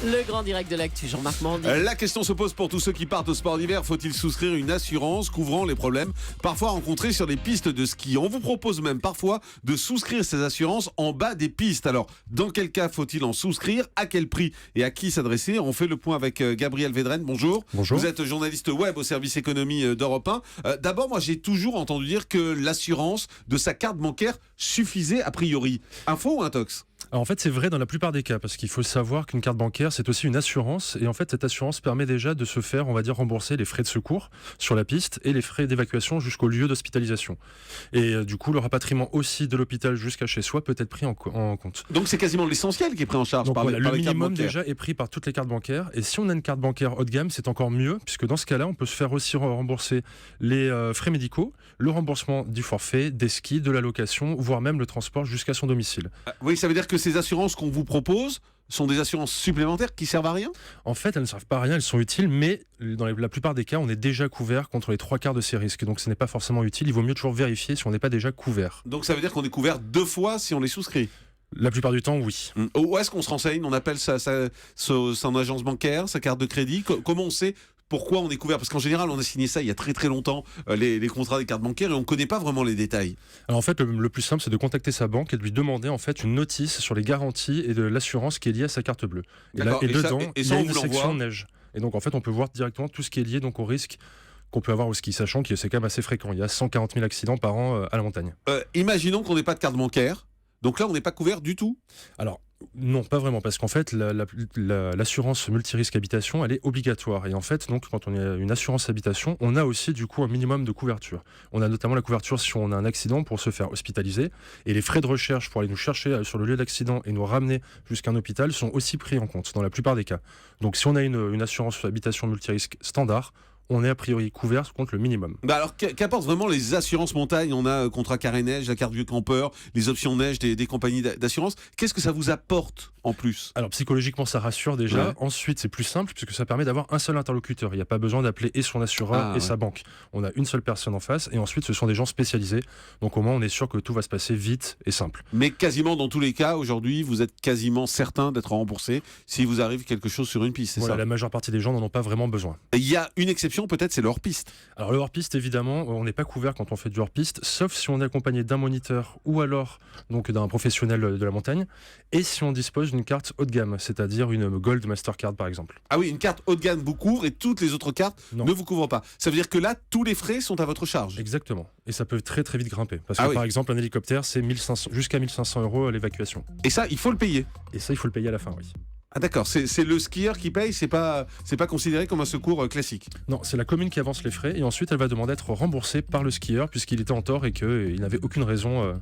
Le grand direct de l'actu, Jean-Marc Mandy. La question se pose pour tous ceux qui partent au sport d'hiver. Faut-il souscrire une assurance couvrant les problèmes parfois rencontrés sur les pistes de ski? On vous propose même parfois de souscrire ces assurances en bas des pistes. Alors, dans quel cas faut-il en souscrire? À quel prix? Et à qui s'adresser? On fait le point avec Gabriel Vedren. Bonjour. Bonjour. Vous êtes journaliste web au service économie d'Europe 1. D'abord, moi j'ai toujours entendu dire que l'assurance de sa carte bancaire suffisait a priori. Info ou intox? Alors en fait, c'est vrai dans la plupart des cas, parce qu'il faut savoir qu'une carte bancaire, c'est aussi une assurance. Et en fait, cette assurance permet déjà de se faire, on va dire, rembourser les frais de secours sur la piste et les frais d'évacuation jusqu'au lieu d'hospitalisation. Et du coup, le rapatriement aussi de l'hôpital jusqu'à chez soi peut être pris en compte. Donc c'est quasiment l'essentiel qui est pris en charge. Donc par voilà, les le cartes minimum bancaires. déjà est pris par toutes les cartes bancaires. Et si on a une carte bancaire haut de gamme, c'est encore mieux, puisque dans ce cas-là, on peut se faire aussi rembourser les frais médicaux, le remboursement du forfait, des skis, de la location, voire même le transport jusqu'à son domicile. Oui, ça veut dire que ces assurances qu'on vous propose sont des assurances supplémentaires qui servent à rien? En fait, elles ne servent pas à rien, elles sont utiles, mais dans la plupart des cas, on est déjà couvert contre les 3/4 de ces risques. Donc ce n'est pas forcément utile, il vaut mieux toujours vérifier si on n'est pas déjà couvert. Donc ça veut dire qu'on est couvert 2 fois si on les souscrit? La plupart du temps, oui. Où est-ce qu'on se renseigne? On appelle son agence bancaire, sa carte de crédit? Comment on sait pourquoi on est couvert? Parce qu'en général, on a signé ça il y a très très longtemps, les contrats des cartes bancaires, et on ne connaît pas vraiment les détails. Alors en fait, le plus simple, c'est de contacter sa banque et de lui demander en fait une notice sur les garanties et de l'assurance qui est liée à sa carte bleue. Et dedans, il y a une section neige. Et donc en fait, on peut voir directement tout ce qui est lié donc au risque qu'on peut avoir au ski, sachant que c'est quand même assez fréquent. Il y a 140 000 accidents par an à la montagne. Imaginons qu'on n'ait pas de carte bancaire. Donc là, on n'est pas couvert du tout? Alors, non, pas vraiment, parce qu'en fait, l'assurance multirisque habitation, elle est obligatoire. Et en fait, donc, quand on a une assurance habitation, on a aussi, du coup, un minimum de couverture. On a notamment la couverture si on a un accident pour se faire hospitaliser. Et les frais de recherche pour aller nous chercher sur le lieu d'accident et nous ramener jusqu'à un hôpital sont aussi pris en compte, dans la plupart des cas. Donc, si on a une assurance habitation multirisque standard, on est a priori couvert contre le minimum. Bah alors, qu'apportent vraiment les assurances montagne? On a contrat carré neige, la carte vieux campeur, les options neige des compagnies d'assurance. Qu'est-ce que ça vous apporte en plus? Alors psychologiquement, ça rassure déjà. Ouais. Ensuite, c'est plus simple puisque ça permet d'avoir un seul interlocuteur. Il n'y a pas besoin d'appeler et son assureur et sa banque. On a une seule personne en face et ensuite, ce sont des gens spécialisés. Donc au moins, on est sûr que tout va se passer vite et simple. Mais quasiment dans tous les cas, aujourd'hui, vous êtes quasiment certain d'être remboursé si vous arrive quelque chose sur une piste, c'est voilà, ça? La majeure partie des gens n'en ont pas vraiment besoin. Il y a une exception, peut-être, c'est le hors-piste. Alors le hors-piste, évidemment, on n'est pas couvert quand on fait du hors-piste, sauf si on est accompagné d'un moniteur ou alors donc d'un professionnel de la montagne, et si on dispose d'une carte haut de gamme, c'est-à-dire une Gold Mastercard par exemple. Ah oui, une carte haut de gamme vous couvre et toutes les autres cartes ne vous couvrent pas. Ça veut dire que là, tous les frais sont à votre charge. Exactement. Et ça peut très très vite grimper. Parce que par exemple, un hélicoptère, c'est jusqu'à 1500 € à l'évacuation. Et ça, il faut le payer. Et ça, il faut le payer à la fin, oui. Ah d'accord, c'est le skieur qui paye, c'est pas considéré comme un secours classique? Non, c'est la commune qui avance les frais et ensuite elle va demander à être remboursée par le skieur puisqu'il était en tort et qu'il n'avait aucune raison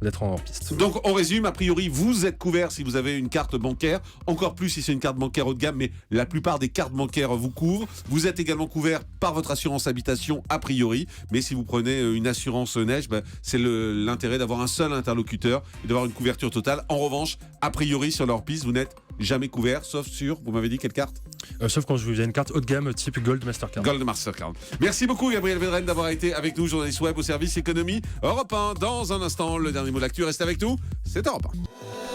d'être en piste. Donc on résume, a priori vous êtes couvert si vous avez une carte bancaire, encore plus si c'est une carte bancaire haut de gamme, mais la plupart des cartes bancaires vous couvrent. Vous êtes également couvert par votre assurance habitation a priori, mais si vous prenez une assurance neige, c'est l'intérêt d'avoir un seul interlocuteur et d'avoir une couverture totale. En revanche, a priori sur leur piste, vous n'êtes jamais couvert, sauf sur, vous m'avez dit quelle carte? Sauf quand je vous ai une carte haut de gamme type Gold Mastercard. Gold Mastercard. Merci beaucoup Gabriel Vedren d'avoir été avec nous, journaliste web au service économie Europe 1. Dans un instant, le dernier mot de l'actu, reste avec nous, c'est Europe 1.